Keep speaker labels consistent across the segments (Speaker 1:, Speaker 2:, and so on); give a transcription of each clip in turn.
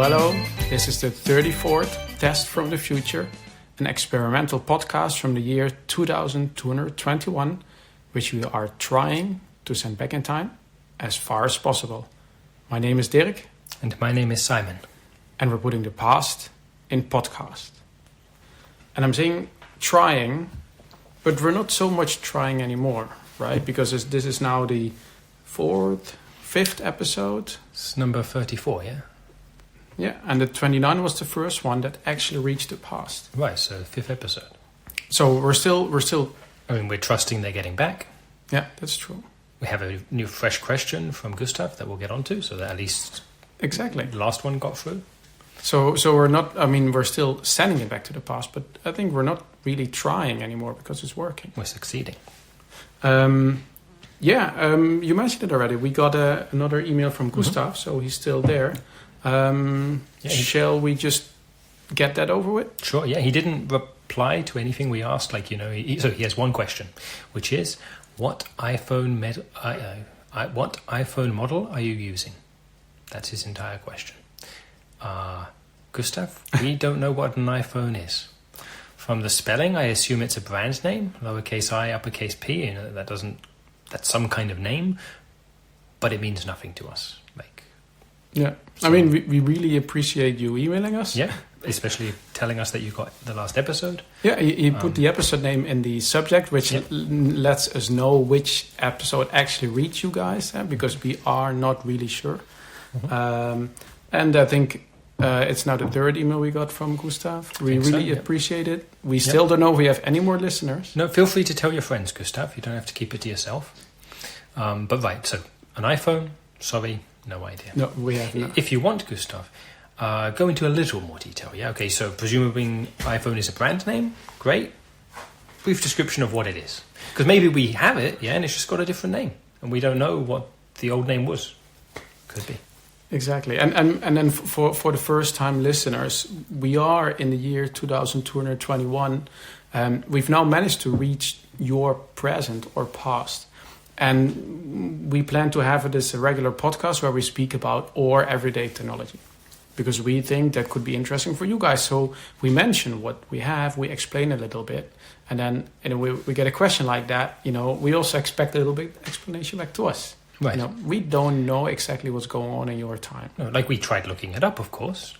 Speaker 1: Hello. This is the 34th Test from the Future, an experimental podcast from the year 2221, which we are trying to send back in time as far as possible. My name is Dirk.
Speaker 2: And my name is Simon.
Speaker 1: And we're putting the past in podcast. And I'm saying trying, but we're not so much trying anymore, right? Because this is now the fifth episode. It's
Speaker 2: number 34, yeah?
Speaker 1: Yeah, and the 29 was the first one that actually reached the past.
Speaker 2: Right, so fifth episode.
Speaker 1: So we're still.
Speaker 2: I mean, we're trusting they're getting back.
Speaker 1: Yeah, that's true.
Speaker 2: We have a new fresh question from Gustav that we'll get onto, so that at least
Speaker 1: exactly
Speaker 2: the last one got through.
Speaker 1: So we're not. I mean, we're still sending it back to the past, but I think we're not really trying anymore because it's working.
Speaker 2: We're succeeding.
Speaker 1: You mentioned it already. We got another email from Gustav, so he's still there. Shall we just get that over with?
Speaker 2: Sure, yeah. He didn't reply to anything we asked. So he has one question, which is, what iPhone model are you using? That's his entire question. Gustav, we don't know what an iPhone is. From the spelling, I assume it's a brand name, lowercase I, uppercase P. You know, that's some kind of name, but it means nothing to us.
Speaker 1: Yeah, so, I mean, we really appreciate you emailing us.
Speaker 2: Yeah, especially telling us that you got the last episode.
Speaker 1: Yeah, he put the episod name in the subject, which lets us know which episode actually reached you guys, because we are not really sure. Mm-hmm. And I think it's now the third email we got from Gustav. We really appreciate it. We still don't know if we have any more listeners.
Speaker 2: No, feel free to tell your friends, Gustav. You don't have to keep it to yourself. But right, so an iPhone, sorry, no idea.
Speaker 1: No, we have not.
Speaker 2: If you want, Gustav, go into a little more detail. Yeah, okay, so presumably iPhone is a brand name. Great. Brief description of what it is. Because maybe we have it, and it's just got a different name. And we don't know what the old name was. Could be.
Speaker 1: Exactly. And then for the first time listeners, we are in the year 2221. We've now managed to reach your present or past. And we plan to have it as a regular podcast where we speak about our everyday technology. Because we think that could be interesting for you guys. So we mention what we have, we explain a little bit. And then we get a question like that, we also expect a little bit explanation back to us.
Speaker 2: Right.
Speaker 1: We don't know exactly what's going on in your time.
Speaker 2: No, like we tried looking it up, of course.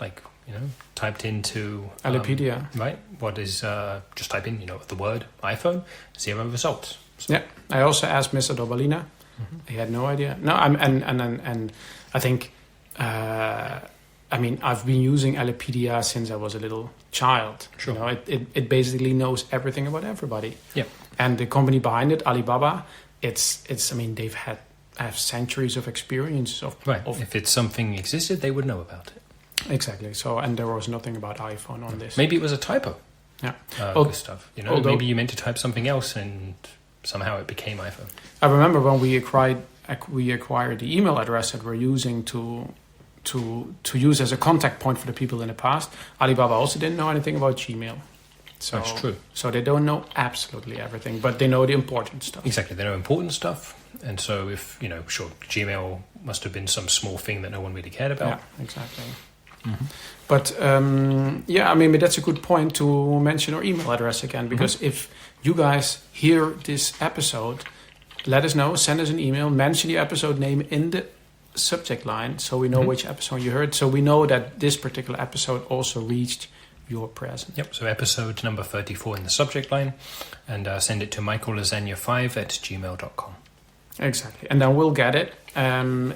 Speaker 2: Typed into
Speaker 1: Wikipedia.
Speaker 2: Right. What is just type in, the word iPhone, 0 results. So.
Speaker 1: Yeah. I also asked Mr. Dobalina. Mm-hmm. He had no idea. No, and I think I've been using Wikipedia since I was a little child.
Speaker 2: Sure.
Speaker 1: It basically knows everything about everybody.
Speaker 2: Yeah.
Speaker 1: And the company behind it, Alibaba, they've have centuries of experience of
Speaker 2: if it's something existed, they would know about it.
Speaker 1: Exactly. So, and there was nothing about iPhone on this.
Speaker 2: Maybe it was a typo.
Speaker 1: Yeah.
Speaker 2: Gustav. Maybe you meant to type something else and somehow it became iPhone.
Speaker 1: I remember when we acquired the email address that we're using to use as a contact point for the people in the past. Alibaba also didn't know anything about Gmail. So,
Speaker 2: that's true.
Speaker 1: So they don't know absolutely everything, but they know the important stuff.
Speaker 2: Exactly, they know important stuff. And so if, Gmail must have been some small thing that no one really cared about.
Speaker 1: Yeah, exactly. Mm-hmm. But, maybe that's a good point to mention our email address again. Because if you guys hear this episode, let us know, send us an email, mention the episode name in the subject line so we know which episode you heard. So we know that this particular episode also reached your present.
Speaker 2: Yep, so episode number 34 in the subject line, and send it to michaellasagna5@gmail.com.
Speaker 1: Exactly, and then we'll get it.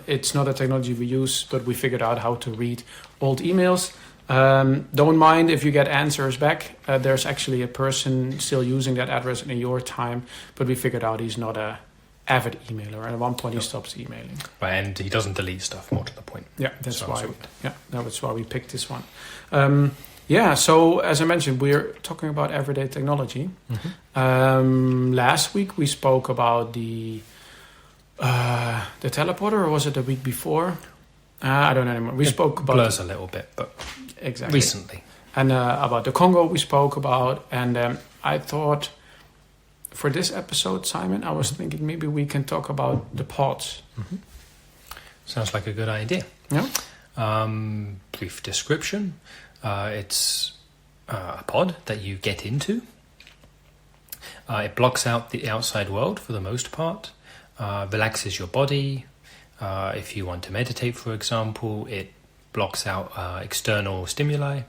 Speaker 1: It's not a technology we use, but we figured out how to read old emails. Don't mind if you get answers back. There's actually a person still using that address in your time, but we figured out he's not a avid emailer, and at one point he stops emailing.
Speaker 2: Right, and he doesn't delete stuff, more to the point.
Speaker 1: Yeah, that's why we picked this one. So as I mentioned, we're talking about everyday technology. Mm-hmm. Last week we spoke about the teleporter, or was it the week before? I don't know anymore. We spoke about...
Speaker 2: blurs a little bit, but
Speaker 1: exactly
Speaker 2: recently.
Speaker 1: And about the Congo we spoke about, and I thought for this episode, Simon, I was thinking maybe we can talk about the pods.
Speaker 2: Mm-hmm. Sounds like a good idea.
Speaker 1: Yeah.
Speaker 2: Brief description. It's a pod that you get into. It blocks out the outside world for the most part, relaxes your body. If you want to meditate, for example, it blocks out external stimuli,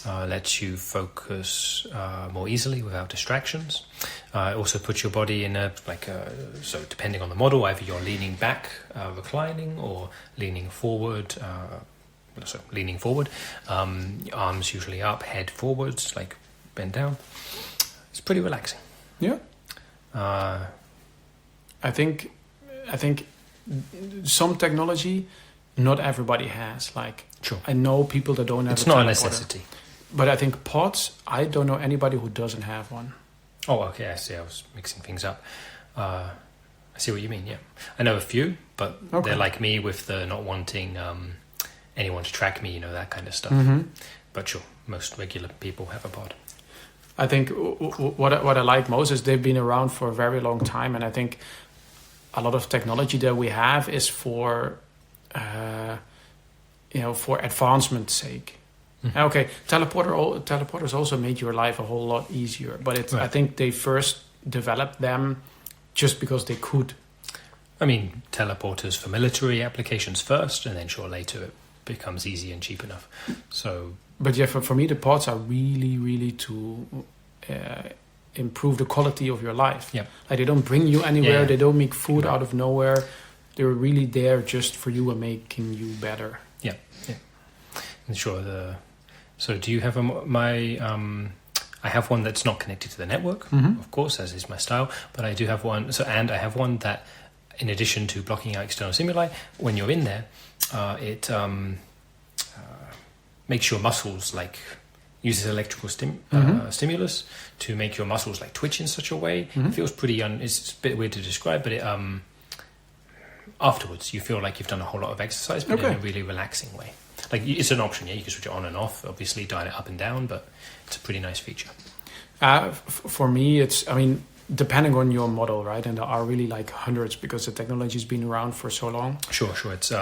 Speaker 2: lets you focus more easily without distractions. It also puts your body in so depending on the model, either you're leaning back, reclining, or leaning forward. So leaning forward, arms usually up, head forwards, like bend down. It's pretty relaxing.
Speaker 1: Yeah. I think some technology not everybody has. Like,
Speaker 2: sure.
Speaker 1: I know people that don't have.
Speaker 2: It's not a necessity.
Speaker 1: But I think pods, I don't know anybody who doesn't have one.
Speaker 2: Oh, okay. I see. I was mixing things up. I see what you mean. Yeah, I know a few, but they're like me with the not wanting anyone to track me. That kind of stuff.
Speaker 1: Mm-hmm.
Speaker 2: But sure, most regular people have a pod.
Speaker 1: I think what I like most is they've been around for a very long time, and I think a lot of technology that we have is for for advancement's sake. Mm-hmm. Okay, teleporters also made your life a whole lot easier, but it's I think they first developed them just because they could.
Speaker 2: I mean, teleporters for military applications first, and then sure later it becomes easy and cheap enough. So.
Speaker 1: But yeah, for me, the pods are really, really to improve the quality of your life.
Speaker 2: Yeah.
Speaker 1: Like, they don't bring you anywhere.
Speaker 2: Yeah.
Speaker 1: They don't make food out of nowhere. They're really there just for you and making you better.
Speaker 2: Yeah, yeah. And sure. So do you have I have one that's not connected to the network, of course, as is my style. But I do have one. And I have one that, in addition to blocking out external stimuli, when you're in there, it makes your muscles uses electrical stimulus to make your muscles twitch in such a way. It feels pretty it's a bit weird to describe, but it afterwards you feel like you've done a whole lot of exercise, but in a really relaxing way. It's an option, you can switch it on and off, obviously dial it up and down, but it's a pretty nice feature.
Speaker 1: For me, depending on your model, right? And there are really hundreds because the technology's been around for so long.
Speaker 2: Sure. It's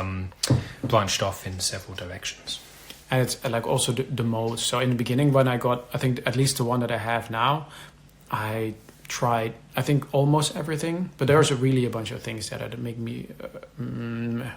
Speaker 2: branched off in several directions.
Speaker 1: And it's also the modes. So in the beginning, when I got, I think at least the one that I have now, I tried, I think, almost everything. But there's really a bunch of things that make me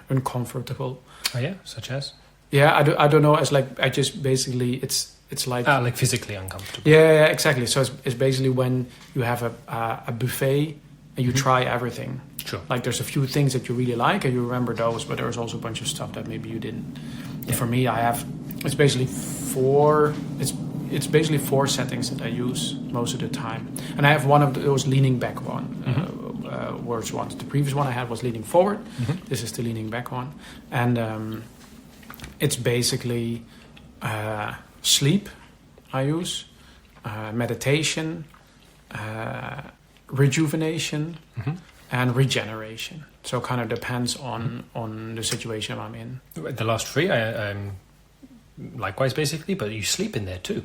Speaker 1: uncomfortable.
Speaker 2: Oh yeah, such as?
Speaker 1: Yeah, I don't know. It's I just basically it's like
Speaker 2: physically uncomfortable.
Speaker 1: Yeah, exactly. So it's basically when you have a buffet and you try everything.
Speaker 2: Sure.
Speaker 1: There's a few things that you really like and you remember those, but there's also a bunch of stuff that maybe you didn't. Yeah. For me, it's basically four settings that I use most of the time, and I have one of those leaning back words ones. The previous one I had was leaning forward. This is the leaning back one, and it's basically sleep. I use meditation, rejuvenation, and regeneration. So it kind of depends on the situation I'm in.
Speaker 2: The last three, I'm likewise basically, but you sleep in there too.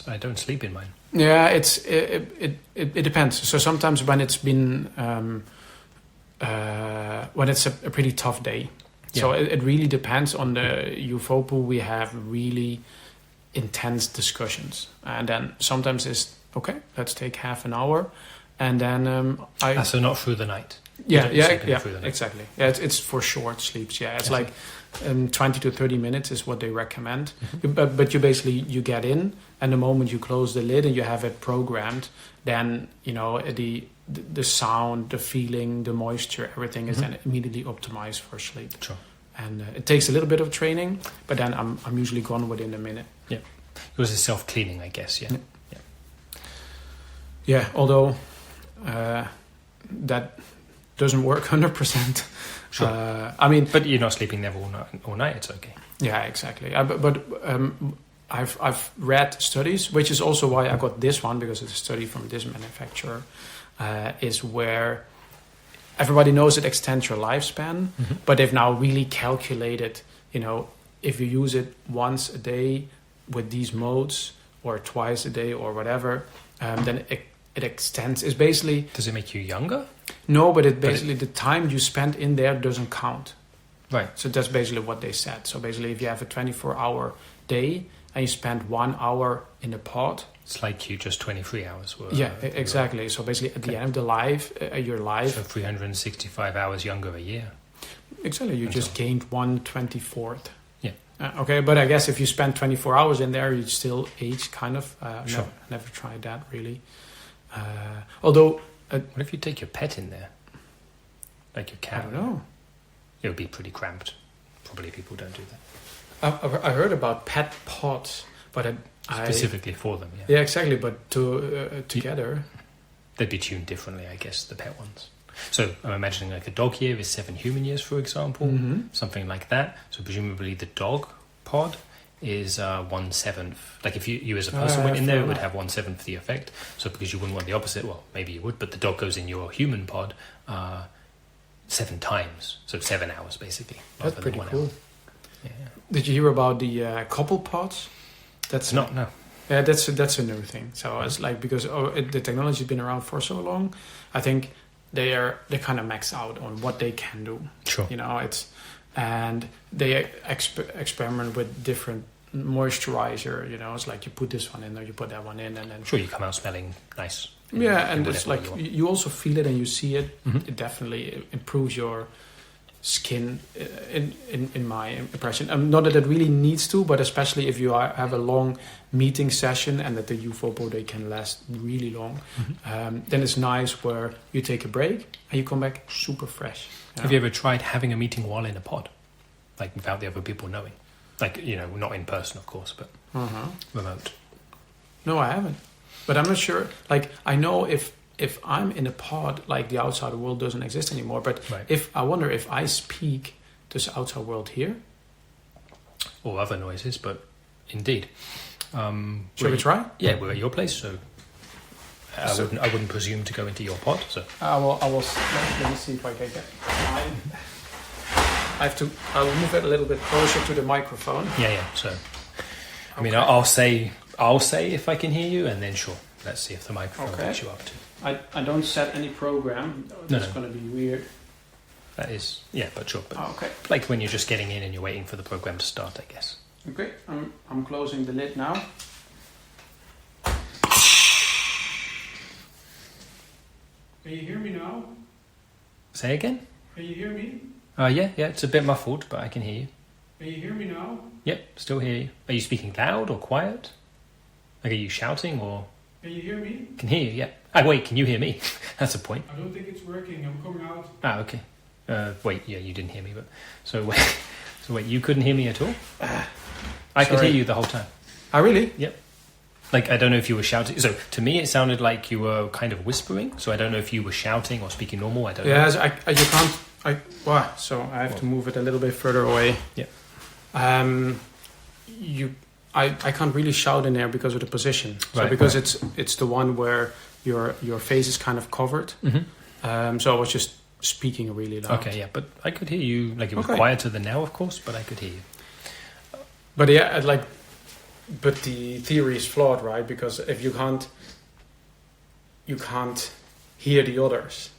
Speaker 2: I don't sleep in mine.
Speaker 1: Yeah, it depends. So sometimes when it's been when it's a pretty tough day. Yeah. So it really depends on the UFO pool. We have really intense discussions, and then sometimes it's okay. Let's take half an hour, and then
Speaker 2: so not through the night.
Speaker 1: Yeah, exactly. Yeah, it's for short sleeps. Yeah, it's 20 to 30 minutes is what they recommend. But you basically you get in, and the moment you close the lid and you have it programmed, then the sound, the feeling, the moisture, everything is then immediately optimized for sleep.
Speaker 2: Sure.
Speaker 1: And it takes a little bit of training, but then I'm usually gone within a minute.
Speaker 2: Yeah, yours is self-cleaning, I guess. Yeah.
Speaker 1: Yeah. Although that doesn't work 100%.
Speaker 2: Sure. But you're not sleeping there all night. It's okay.
Speaker 1: Yeah, exactly. But I've read studies, which is also why I got this one, because it's a study from this manufacturer, is where everybody knows it extends your lifespan, but they've now really calculated, if you use it once a day with these modes, or twice a day, or whatever, then it extends. It's basically.
Speaker 2: Does it make you younger?
Speaker 1: No, but the time you spend in there doesn't count.
Speaker 2: Right.
Speaker 1: So that's basically what they said. So basically, if you have a 24-hour day and you spend 1 hour in a pod,
Speaker 2: it's like you just 23 hours were.
Speaker 1: Exactly. So basically, at the end of the life, your life.
Speaker 2: So 365 hours younger a year.
Speaker 1: Exactly. You just gained 1/24.
Speaker 2: Yeah.
Speaker 1: Okay, but I guess if you spend 24 hours in there, you'd still age kind of.
Speaker 2: Sure.
Speaker 1: Never tried that really. Although.
Speaker 2: What if you take your pet in there? Like your cat?
Speaker 1: I don't know.
Speaker 2: It would be pretty cramped. Probably people don't do that.
Speaker 1: I heard about pet pods, but
Speaker 2: Specifically for them, yeah.
Speaker 1: Yeah, exactly. But together,
Speaker 2: they'd be tuned differently, I guess, the pet ones. So I'm imagining like a dog year is 7 human years, for example, something like that. So presumably the dog pod is 1/7. Like if you as a person went in there, it would have 1/7 the effect. So because you wouldn't want the opposite, well, maybe you would, but the dog goes in your human pod 7 times, so 7 hours basically.
Speaker 1: That's pretty cool.
Speaker 2: Hour. Yeah.
Speaker 1: Did you hear about the couple pods? That's
Speaker 2: not no.
Speaker 1: Yeah, that's a new thing. So it's like because the technology's been around for so long, I think they kind of max out on what they can do.
Speaker 2: Sure.
Speaker 1: You know, and they experiment with different moisturizer. You know, it's like you put this one in or you put that one in, and then
Speaker 2: sure you come out smelling nice.
Speaker 1: And it's like you also feel it and you see it.
Speaker 2: Mm-hmm.
Speaker 1: It definitely improves your skin, in my impression. Not that it really needs to, but especially if you have a long meeting session and that the UFO day can last really long, then it's nice where you take a break and you come back super fresh.
Speaker 2: Have you ever tried having a meeting while in a pod, like without the other people knowing? Like, you know, not in person, of course, but remote.
Speaker 1: No, I haven't. But I'm not sure. Like, I know if I'm in a pod, like the outside world doesn't exist anymore. But I wonder if I speak to the outside world here,
Speaker 2: or other noises. But indeed,
Speaker 1: shall we try?
Speaker 2: Yeah, we're at your place, so I wouldn't presume to go into your pod. So
Speaker 1: I will. Let me see if I can get. I will move it a little bit closer to the microphone.
Speaker 2: Yeah. So, I mean, I'll say if I can hear you, and then sure, let's see if the microphone picks you up too.
Speaker 1: I don't set any program. That's going to be weird.
Speaker 2: That is, but sure. But
Speaker 1: okay.
Speaker 2: Like when you're just getting in and you're waiting for the program to start, I guess.
Speaker 1: Okay, I'm closing the lid now. Can you hear me now?
Speaker 2: Say again?
Speaker 1: Can you hear me?
Speaker 2: Yeah, it's a bit muffled, but I can hear you.
Speaker 1: Can you hear me now?
Speaker 2: Yep, still hear you. Are you speaking loud or quiet? Like, are you shouting or...
Speaker 1: Can you hear me?
Speaker 2: Can hear you, yeah. Wait, can you hear me? That's a point.
Speaker 1: I don't think it's working. I'm coming out.
Speaker 2: Okay. Wait, yeah, you didn't hear me, but... So wait, you couldn't hear me at all? I could hear you the whole time.
Speaker 1: Oh, really?
Speaker 2: Yep. Like, I don't know if you were shouting. So, to me, it sounded like you were kind of whispering. So, I don't know if you were shouting or speaking normal. I don't know.
Speaker 1: Yeah, you can't... So, I have to move it a little bit further away.
Speaker 2: Yeah.
Speaker 1: I can't really shout in there because of the position. So because it's the one where your face is kind of covered. Mm-hmm. So I was just speaking really loud.
Speaker 2: Okay, yeah, but I could hear you. Like, it was quieter than now, of course, but I could hear you.
Speaker 1: But yeah, but the theory is flawed, right? Because if you can't hear the others.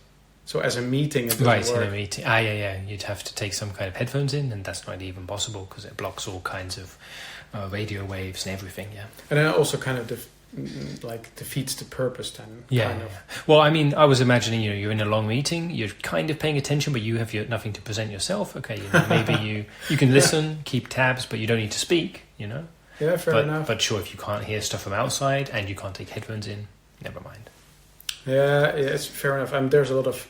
Speaker 1: So as a meeting, it doesn't work.
Speaker 2: In a meeting. Yeah. You'd have to take some kind of headphones in, and that's not even possible because it blocks all kinds of radio waves and everything, yeah. And
Speaker 1: then it also kind of defeats the purpose then.
Speaker 2: Yeah. Well, I mean, I was imagining, you're in a long meeting, you're kind of paying attention, but you have nothing to present yourself. Okay, maybe you can listen, keep tabs, but you don't need to speak,
Speaker 1: Yeah, fair enough.
Speaker 2: But sure, if you can't hear stuff from outside and you can't take headphones in, never mind.
Speaker 1: Yeah, it's fair enough. There's a lot of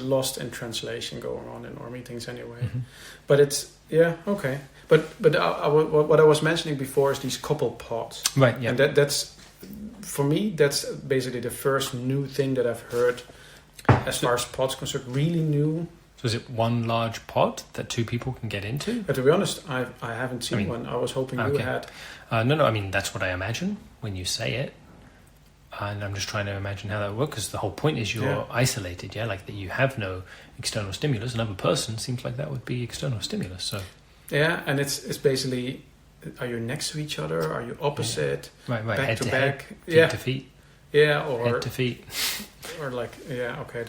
Speaker 1: lost in translation going on in our meetings anyway. Mm-hmm. But it's, okay. But what I was mentioning before is these couple pods.
Speaker 2: Right, yeah.
Speaker 1: And that's, for me, that's basically the first new thing that I've heard as far as pods concerned, really new.
Speaker 2: So is it one large pod that 2 people can get into?
Speaker 1: But to be honest, I haven't seen one. I was hoping you had.
Speaker 2: No, I mean, that's what I imagine when you say it. And I'm just trying to imagine how that works, because the whole point is you're isolated, like that you have no external stimulus. Another person seems like that would be external stimulus. So
Speaker 1: yeah, and it's basically, are you next to each other? Are you opposite?
Speaker 2: Right,
Speaker 1: back
Speaker 2: head
Speaker 1: to
Speaker 2: to
Speaker 1: back,
Speaker 2: head, feet to feet.
Speaker 1: Yeah, or
Speaker 2: head to feet.
Speaker 1: or like, yeah, okay,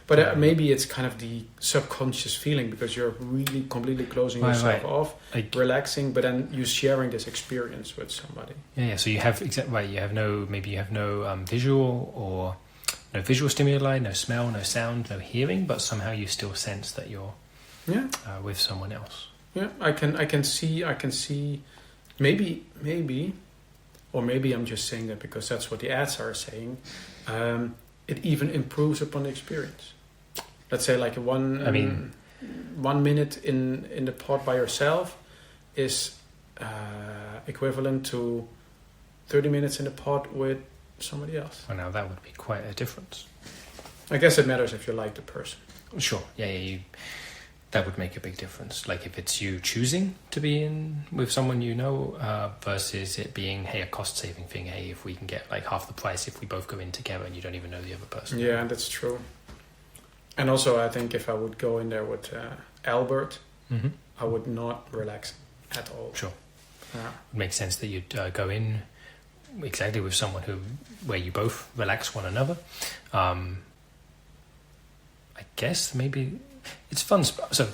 Speaker 1: but maybe it's kind of the subconscious feeling because you're really completely closing yourself off, relaxing, but then you're sharing this experience with somebody.
Speaker 2: Yeah. So you have You have no visual or no visual stimuli, no smell, no sound, no hearing, but somehow you still sense that you're with someone else.
Speaker 1: Yeah, I can see. Maybe, or maybe I'm just saying that because that's what the ads are saying. It even improves upon the experience. Let's say like 1 minute in the pod by yourself is equivalent to 30 minutes in the pod with somebody else.
Speaker 2: Well, now that would be quite a difference.
Speaker 1: I guess it matters if you like the person.
Speaker 2: Sure. Yeah. That would make a big difference. Like if it's you choosing to be in with someone you know versus it being, hey, a cost-saving thing. Hey, if we can get like half the price if we both go in together and you don't even know the other person.
Speaker 1: Yeah, that's true. And also, I think if I would go in there with Albert, I would not relax at all.
Speaker 2: Sure. It makes sense that you'd go in exactly with someone where you both relax one another. I guess maybe it's fun. So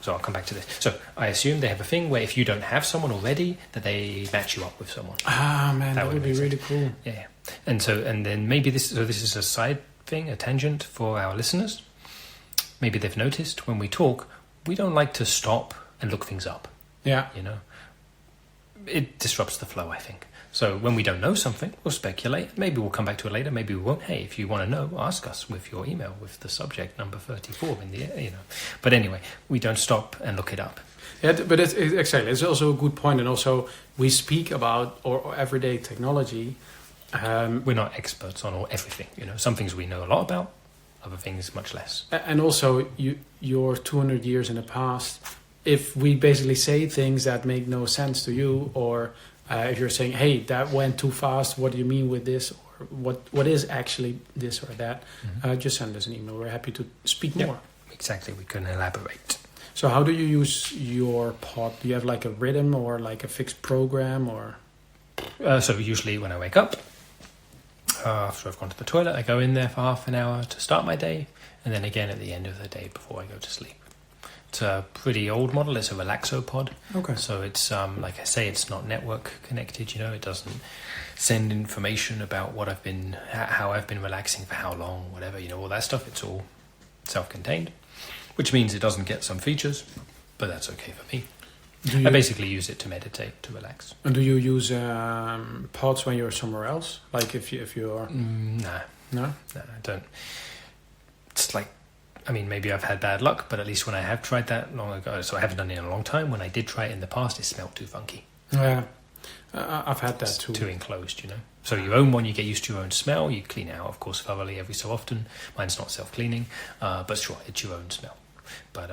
Speaker 2: I'll come back to this. So I assume they have a thing where if you don't have someone already, that they match you up with someone.
Speaker 1: Ah, man, that would be really cool.
Speaker 2: Yeah. And then maybe this is a side thing, a tangent for our listeners. Maybe they've noticed when we talk, we don't like to stop and look things up.
Speaker 1: Yeah.
Speaker 2: It disrupts the flow, I think. So when we don't know something, we'll speculate. Maybe we'll come back to it later. Maybe we won't. Hey, if you want to know, ask us with your email with the subject number 34 in the. But anyway, we don't stop and look it up.
Speaker 1: Yeah, but exactly. It's also a good point, and also we speak about or everyday technology.
Speaker 2: We're not experts on everything. Some things we know a lot about, other things much less.
Speaker 1: And also, you're 200 years in the past. If we basically say things that make no sense to you, or if you're saying, hey, that went too fast, what do you mean with this? Or what is actually this or that? Just send us an email. We're happy to speak more.
Speaker 2: Exactly, we can elaborate.
Speaker 1: So how do you use your pod? Do you have like a rhythm or like a fixed program? Or
Speaker 2: So usually when I wake up, after I've gone to the toilet, I go in there for half an hour to start my day, and then again at the end of the day before I go to sleep. It's a pretty old model. It's a relaxo pod.
Speaker 1: Okay.
Speaker 2: So it's like I say, it's not network connected. It doesn't send information about how I've been relaxing for how long, whatever. All that stuff. It's all self-contained, which means it doesn't get some features, but that's okay for me. I basically use it to meditate, to relax.
Speaker 1: And do you use pods when you're somewhere else? Like if you're
Speaker 2: Nah,
Speaker 1: no,
Speaker 2: I don't. It's like. Maybe I've had bad luck, but at least when I have tried that long ago, so I haven't done it in a long time. When I did try it in the past, it smelled too funky.
Speaker 1: Yeah, I've had that too.
Speaker 2: Too enclosed, So you own one, you get used to your own smell. You clean it out, of course, thoroughly every so often. Mine's not self-cleaning, but sure, it's your own smell. But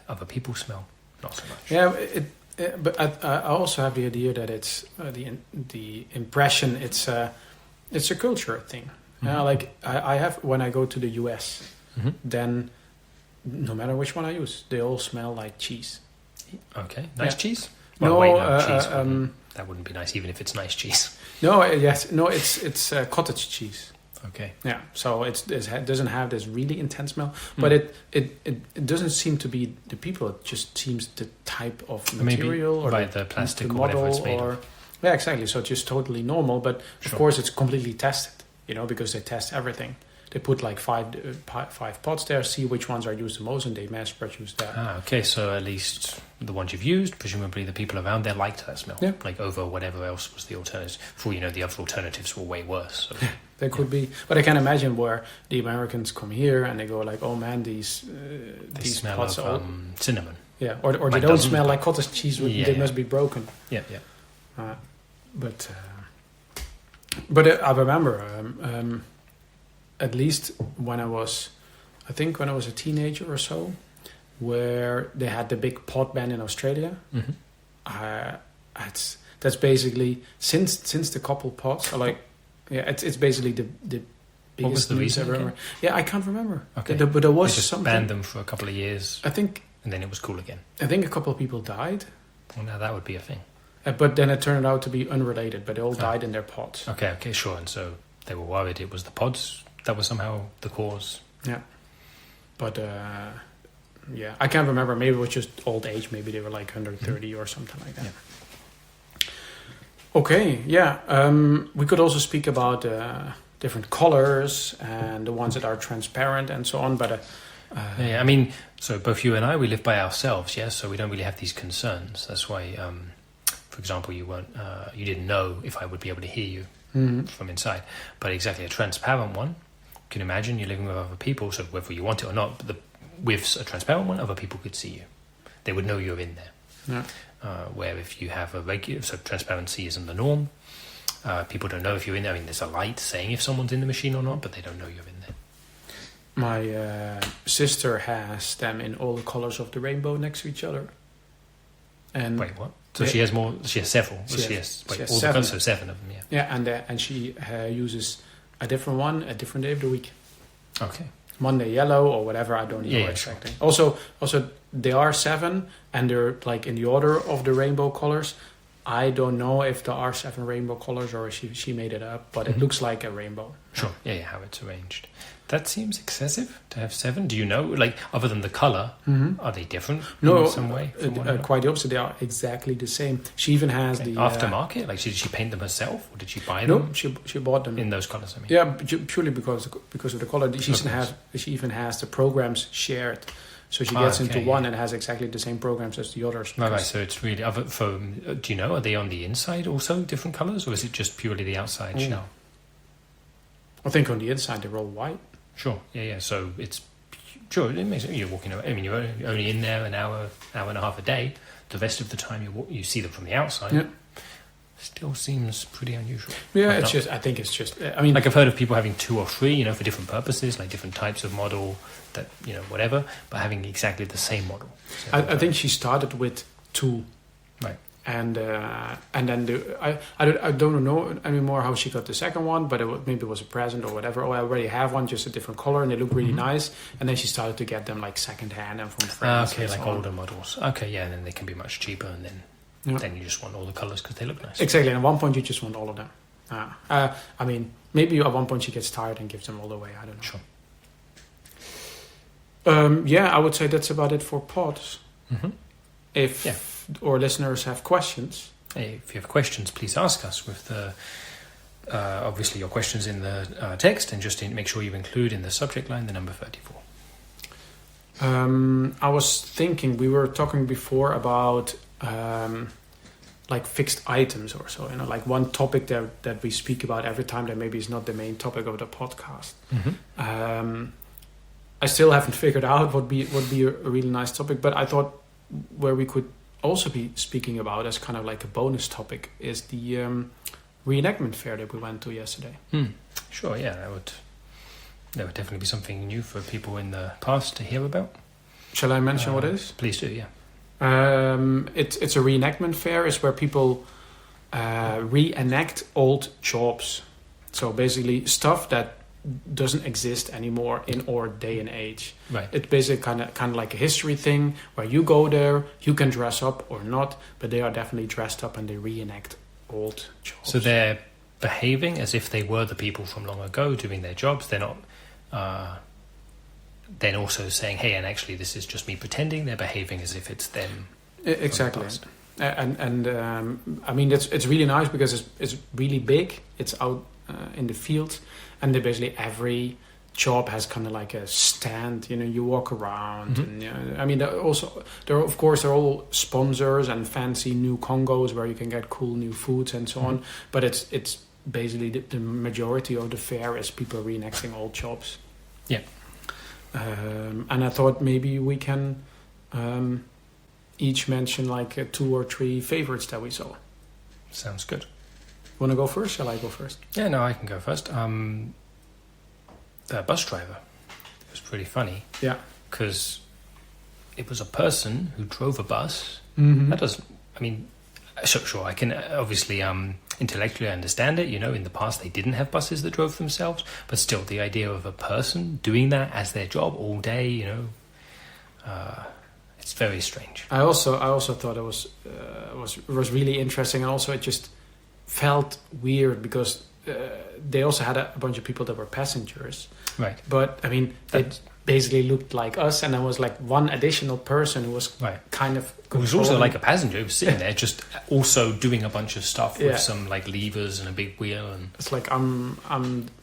Speaker 2: other people's smell, not so much.
Speaker 1: Yeah, but I also have the idea that it's the impression. It's a culture thing. Like I have when I go to the US. Then no matter which one I use, they all smell like cheese.
Speaker 2: Okay, nice cheese?
Speaker 1: Well,
Speaker 2: cheese that wouldn't be nice even if it's nice cheese.
Speaker 1: It's cottage cheese.
Speaker 2: Okay.
Speaker 1: Yeah, so it doesn't have this really intense smell, but it doesn't seem to be the people. It just seems the type of material or
Speaker 2: the plastic
Speaker 1: the
Speaker 2: or whatever
Speaker 1: model
Speaker 2: it's made of.
Speaker 1: Yeah, exactly. So it's just totally normal, but of course it's completely tested. Because they test everything. They put like five pots there, see which ones are used the most, and they mass produce that.
Speaker 2: Okay. So at least the ones you've used, presumably the people around there liked that smell.
Speaker 1: Yeah.
Speaker 2: Like over whatever else was the alternatives. For the other alternatives were way worse. So.
Speaker 1: They could be, but I can imagine where the Americans come here and they go like, "Oh man, these
Speaker 2: smell
Speaker 1: pots
Speaker 2: of
Speaker 1: are
Speaker 2: cinnamon."
Speaker 1: Yeah, or they don't smell like cottage cheese. They must be broken.
Speaker 2: Yeah.
Speaker 1: But I remember. At least when I was a teenager or so, where they had the big pot ban in Australia. That's basically since the couple pots are like, it's basically the biggest.
Speaker 2: What was the reason?
Speaker 1: I remember. Yeah, I can't remember.
Speaker 2: Okay,
Speaker 1: but there was
Speaker 2: they just
Speaker 1: something.
Speaker 2: Banned them for a couple of years.
Speaker 1: I think,
Speaker 2: and then it was cool again.
Speaker 1: I think a couple of people died.
Speaker 2: Well, now that would be a thing.
Speaker 1: But then it turned out to be unrelated, but they all died in their pots.
Speaker 2: Okay, sure. And so they were worried it was the pods that were somehow the cause.
Speaker 1: Yeah. But, yeah, I can't remember. Maybe it was just old age. Maybe they were like 130 or something like that.
Speaker 2: Yeah.
Speaker 1: Okay, yeah. We could also speak about different colors and the ones that are transparent and so on. But
Speaker 2: yeah, I mean, so both you and I, we live by ourselves, yeah. So we don't really have these concerns. That's why, for example, you didn't know if I would be able to hear you from inside. But exactly, a transparent one. You can imagine you're living with other people, so whether you want it or not, but with a transparent one, other people could see you. They would know you're in there.
Speaker 1: Yeah.
Speaker 2: Where if you have a regular, so transparency isn't the norm. People don't know if you're in there. I mean, there's a light saying if someone's in the machine or not, but they don't know you're in there.
Speaker 1: My sister has them in all the colors of the rainbow next to each other. And
Speaker 2: wait, what? So she has more. She has several. She has all
Speaker 1: seven.
Speaker 2: the colors, so 7 of them. Yeah.
Speaker 1: Yeah, and she uses a different one a different day of the week.
Speaker 2: Okay.
Speaker 1: Monday yellow or whatever, I don't know exactly. Sure. Also, there are 7, and they're like in the order of the rainbow colors. I don't know if there are 7 rainbow colors or she made it up, but it looks like a rainbow.
Speaker 2: Sure. Yeah, how it's arranged. That seems excessive to have 7. Do you know, like, other than the color, are they different in some way?
Speaker 1: Quite the opposite. They are exactly the same. She even has the
Speaker 2: aftermarket. Like, did she paint them herself, or did she buy them?
Speaker 1: No, she bought them
Speaker 2: in those colors. I mean,
Speaker 1: yeah, purely because of the color. She even has the programs shared. So she gets into one and has exactly the same programs as the others.
Speaker 2: Right. So it's really other. Do you know? Are they on the inside also different colors, or is it just purely the outside shell?
Speaker 1: I think on the inside they're all white.
Speaker 2: Sure. Yeah. So it's sure. It makes you're walking. I mean, you're only in there an hour and a half a day. The rest of the time you see them from the outside.
Speaker 1: Yeah.
Speaker 2: Still seems pretty unusual.
Speaker 1: Yeah, I think it's just. I mean,
Speaker 2: like I've heard of people having 2 or 3, for different purposes, like different types of model, that whatever, but having exactly the same model.
Speaker 1: I think she started with 2,
Speaker 2: right?
Speaker 1: And then I don't know anymore how she got the second one, but maybe it was a present or whatever. Oh, I already have one, just a different color, and they look really nice. And then she started to get them like second hand and from friends.
Speaker 2: Okay, like older models. Okay, yeah, and then they can be much cheaper, and then.
Speaker 1: Yeah.
Speaker 2: Then you just want all the colours because they look nice.
Speaker 1: Exactly, and at one point you just want all of them. I mean, maybe at one point she gets tired and gives them all away. I don't know.
Speaker 2: Sure.
Speaker 1: Yeah, I would say that's about it for pods. If our listeners have questions.
Speaker 2: Hey, if you have questions, please ask us with the obviously your questions in the text, and just make sure you include in the subject line the number 34.
Speaker 1: I was thinking, we were talking before about like fixed items or so, like one topic that we speak about every time that maybe is not the main topic of the podcast. I still haven't figured out what would be a really nice topic, but I thought where we could also be speaking about as kind of like a bonus topic is the Reenactment Fair that we went to yesterday.
Speaker 2: Sure, yeah, that would definitely be something new for people in the past to hear about.
Speaker 1: Shall I mention what it is?
Speaker 2: Please do, yeah.
Speaker 1: It's a reenactment fair. It's where people reenact old jobs. So basically stuff that doesn't exist anymore in our day and age.
Speaker 2: Right.
Speaker 1: It's basically kind of like a history thing where you go there, you can dress up or not, but they are definitely dressed up and they reenact old jobs.
Speaker 2: So they're behaving as if they were the people from long ago doing their jobs. They're not then also saying, hey, and actually this is just me pretending. They're behaving as if it's them.
Speaker 1: Exactly. And I mean, it's really nice because it's really big. It's out in the field, and basically every job has kind of like a stand. You walk around, and I mean, they're all sponsors and fancy new Congos where you can get cool new foods and so on. But it's basically the majority of the fair is people reenacting old jobs.
Speaker 2: Yeah.
Speaker 1: And I thought maybe we can each mention like 2 or 3 favorites that we saw.
Speaker 2: Sounds good.
Speaker 1: Want to go first? Shall I go first?
Speaker 2: Yeah, no, I can go first. The bus driver. It was pretty funny.
Speaker 1: Yeah.
Speaker 2: Because it was a person who drove a bus. That doesn't... I mean, sure, I can obviously intellectually understand it. In the past they didn't have buses that drove themselves. But still, the idea of a person doing that as their job all day, it's very strange.
Speaker 1: I also thought it was really interesting, and also it just felt weird because they also had a bunch of people that were passengers.
Speaker 2: Right.
Speaker 1: But I mean, they basically looked like us, and there was like one additional person who was kind of.
Speaker 2: It was also like a passenger who was sitting there, just also doing a bunch of stuff with some like levers and a big wheel, and
Speaker 1: it's like I'm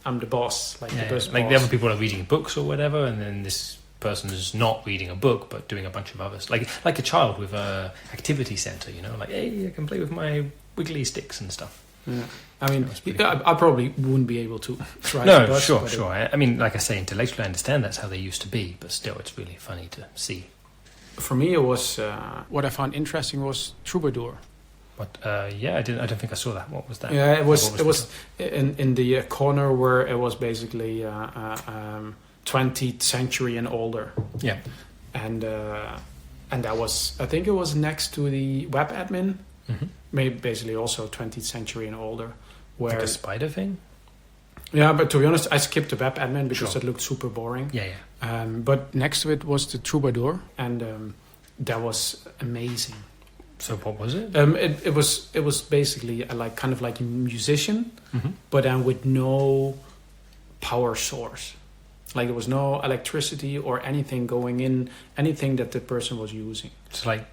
Speaker 1: the boss, like the bus
Speaker 2: like
Speaker 1: boss.
Speaker 2: the other people are reading books or whatever, and then this person is not reading a book but doing a bunch of others, like a child with a activity center, you know, like, hey, I can play with my wiggly sticks and stuff.
Speaker 1: Yeah. I mean, I probably wouldn't be able to try.
Speaker 2: No,
Speaker 1: bus,
Speaker 2: sure. I mean, like I say, intellectually, I understand that's how they used to be, but still, it's really funny to see.
Speaker 1: For me, it was what I found interesting was troubadour.
Speaker 2: But I don't think I saw that. What was that?
Speaker 1: Yeah, it was in the corner where it was basically 20th century and older.
Speaker 2: Yeah,
Speaker 1: and that was, I think it was next to the web admin.
Speaker 2: Mm-hmm.
Speaker 1: Maybe basically also 20th century and older. Where
Speaker 2: like a spider thing?
Speaker 1: Yeah, but to be honest, I skipped the web admin because it looked super boring.
Speaker 2: Yeah.
Speaker 1: But next to it was the troubadour, and that was amazing.
Speaker 2: So what was it?
Speaker 1: It was basically kind of like a musician, but then with no power source. Like there was no electricity or anything going in, anything that the person was using.
Speaker 2: So like,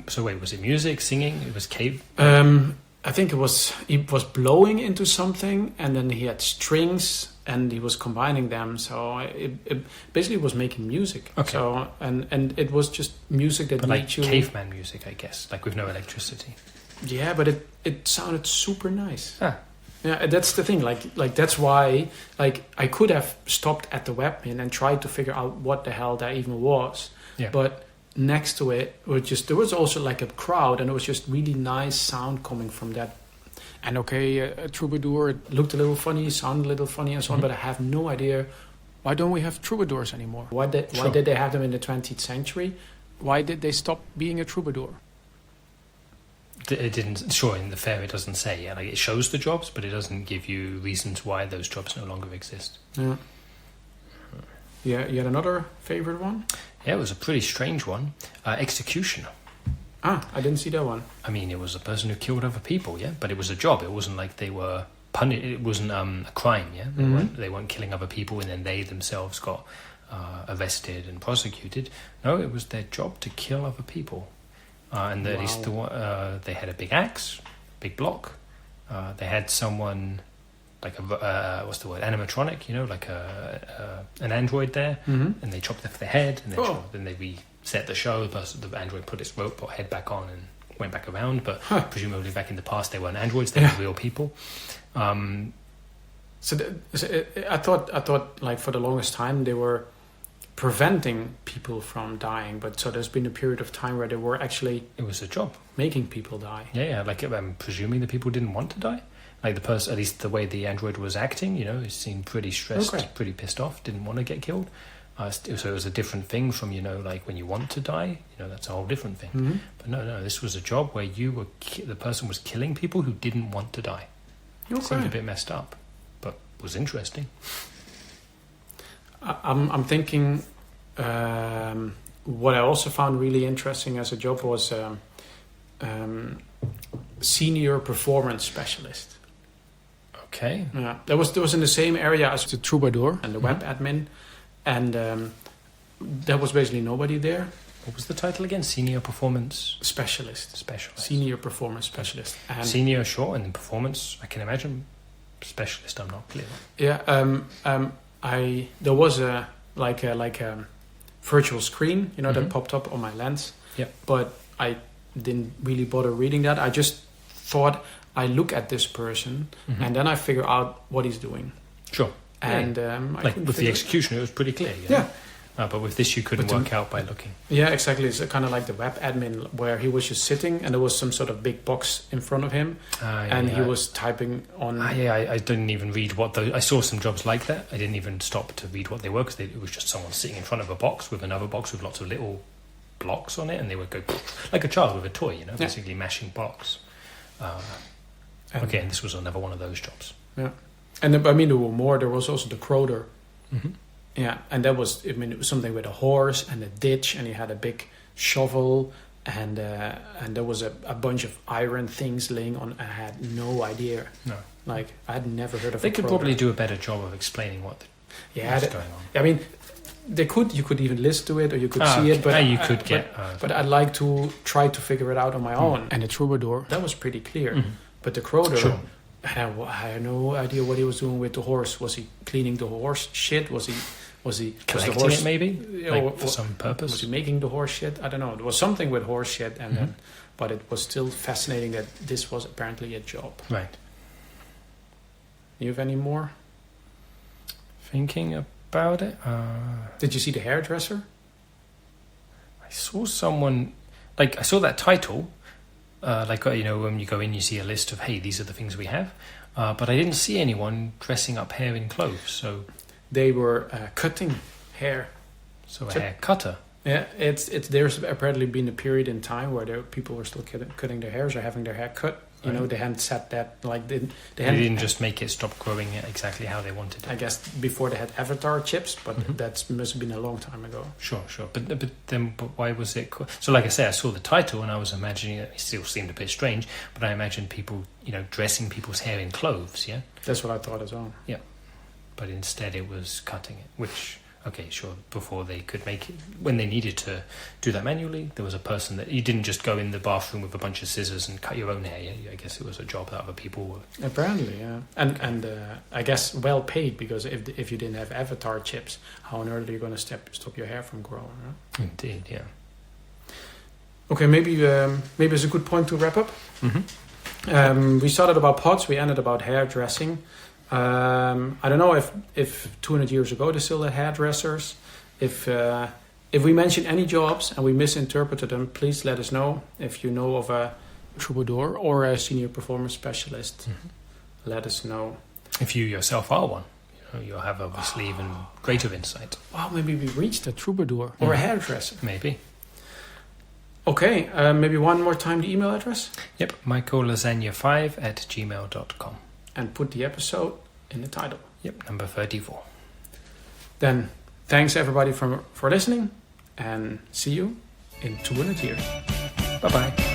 Speaker 2: so wait, was it music, singing? It was cave?
Speaker 1: I think he was blowing into something, and then he had strings, and he was combining them. So it basically was making music.
Speaker 2: Okay.
Speaker 1: So and it was just music that made
Speaker 2: like
Speaker 1: you
Speaker 2: caveman music, I guess, like with no electricity.
Speaker 1: Yeah, but it sounded super nice.
Speaker 2: Ah.
Speaker 1: Yeah, that's the thing. Like that's why I could have stopped at the webmin and tried to figure out what the hell that even was.
Speaker 2: Yeah.
Speaker 1: But next to it there was also like a crowd, and it was just really nice sound coming from that. And a troubadour, it looked a little funny, sounded a little funny and so on, but I have no idea, why don't we have troubadours anymore? Why did they have them in the 20th century? Why did they stop being a troubadour?
Speaker 2: It didn't. Sure, in the fair it doesn't say. Yeah, like it shows the jobs, but it doesn't give you reasons why those jobs no longer exist.
Speaker 1: Yeah. Yeah, you had another favorite one?
Speaker 2: Yeah, it was a pretty strange one. Executioner.
Speaker 1: Ah, I didn't see that one.
Speaker 2: I mean, it was a person who killed other people, yeah? But it was a job. It wasn't like they were punished. It wasn't a crime, yeah? They weren't killing other people and then they themselves got arrested and prosecuted. No, it was their job to kill other people. And at least they had a big axe, big block. They had someone... like a what's the word, animatronic, you know, like an android there, and they chopped off their head, and then they reset the show. The android put its robot head back on and went back around, but presumably back in the past they weren't androids, they were real people.
Speaker 1: I thought like for the longest time they were preventing people from dying, but so there's been a period of time where they were actually...
Speaker 2: It was a job.
Speaker 1: Making people die.
Speaker 2: Yeah, like I'm presuming the people didn't want to die. Like the person, at least the way the android was acting, you know, he seemed pretty stressed, pretty pissed off, didn't want to get killed. So it was a different thing from, you know, like when you want to die, you know, that's a whole different thing. Mm-hmm. But no, this was a job where you were, the person was killing people who didn't want to die. Okay. It seemed a bit messed up, but was interesting.
Speaker 1: I'm thinking, what I also found really interesting as a job was senior performance specialist.
Speaker 2: Okay.
Speaker 1: Yeah, that was in the same area as the troubadour and the web admin, and there was basically nobody there.
Speaker 2: What was the title again? Senior performance
Speaker 1: specialist.
Speaker 2: Senior
Speaker 1: performance specialist.
Speaker 2: And senior, sure, and then performance. I can imagine. Specialist, I'm not clear.
Speaker 1: Yeah. There was a virtual screen, you know, that popped up on my lens.
Speaker 2: Yeah.
Speaker 1: But I didn't really bother reading that. I just thought I look at this person and then I figure out what he's doing.
Speaker 2: Sure.
Speaker 1: And
Speaker 2: like with the executioner, it was pretty clear. Yeah. But with this, you couldn't work out by looking.
Speaker 1: Yeah, exactly. It's kind of like the web admin where he was just sitting and there was some sort of big box in front of him he was typing on...
Speaker 2: I didn't even read what those... I saw some jobs like that. I didn't even stop to read what they were because it was just someone sitting in front of a box with another box with lots of little blocks on it, and they would go like a child with a toy, you know, basically mashing blocks. And this was another one of those jobs.
Speaker 1: Yeah. And there were more. There was also the croader. Mm-hmm. Yeah, and that was, it was something with a horse and a ditch, and he had a big shovel, and there was a bunch of iron things laying on. I had no idea.
Speaker 2: No.
Speaker 1: Like, I had never heard of.
Speaker 2: They
Speaker 1: a
Speaker 2: could
Speaker 1: proto.
Speaker 2: probably do a better job of explaining what's going on.
Speaker 1: I mean, they could. You could even listen to it, or you could see it. But
Speaker 2: you could get.
Speaker 1: But I'd like to try to figure it out on my own. And the troubadour, that was pretty clear.
Speaker 2: Mhm.
Speaker 1: But the croater,
Speaker 2: Sure.
Speaker 1: I had no idea what he was doing with the horse. Was he cleaning the horse shit? Was the
Speaker 2: Collecting
Speaker 1: horse,
Speaker 2: it maybe,
Speaker 1: or
Speaker 2: for some purpose.
Speaker 1: was he making the horse shit? I don't know. There was something with horse shit, and then, but it was still fascinating that this was apparently a job.
Speaker 2: Right.
Speaker 1: You have any more?
Speaker 2: Thinking about it,
Speaker 1: Did you see the hairdresser?
Speaker 2: I saw someone. Like I saw that title. When you go in, you see a list of, hey, these are the things we have. But I didn't see anyone dressing up hair in clothes. So
Speaker 1: They were cutting hair.
Speaker 2: a hair cutter.
Speaker 1: Yeah, it's there's apparently been a period in time where people were still cutting their hairs or having their hair cut. You know, they hadn't set that like they
Speaker 2: didn't just make it stop growing exactly how they wanted it.
Speaker 1: I guess before they had avatar chips, but that must have been a long time ago.
Speaker 2: Sure. But why was it? So, like I say, I saw the title and I was imagining it still seemed a bit strange. But I imagined people, dressing people's hair in clothes. Yeah,
Speaker 1: That's what I thought as well.
Speaker 2: yeah. But instead, it was cutting it, which. Okay, sure. Before they could make it, when they needed to do that manually, there was a person that you didn't just go in the bathroom with a bunch of scissors and cut your own hair. Yeah? I guess it was a job that other people were.
Speaker 1: Apparently, yeah, and I guess well paid, because if you didn't have avatar chips, how on earth are you going to stop your hair from growing? Right?
Speaker 2: Indeed, yeah.
Speaker 1: Okay, maybe it's a good point to wrap up.
Speaker 2: Mm-hmm.
Speaker 1: We started about pots, we ended about hairdressing. I don't know if 200 years ago they still had hairdressers. If we mention any jobs and we misinterpreted them, please let us know. If you know of a troubadour or a senior performance specialist, let us know.
Speaker 2: If you yourself are one, you'll have obviously even greater insight.
Speaker 1: Well, maybe we reached a troubadour or a hairdresser.
Speaker 2: Maybe.
Speaker 1: Okay, maybe one more time the email address.
Speaker 2: Yep, michaellasagna5@gmail.com.
Speaker 1: And put the episode in the title.
Speaker 2: Yep, number 34.
Speaker 1: Then, thanks everybody for listening, and see you in 200 years.
Speaker 2: Bye-bye.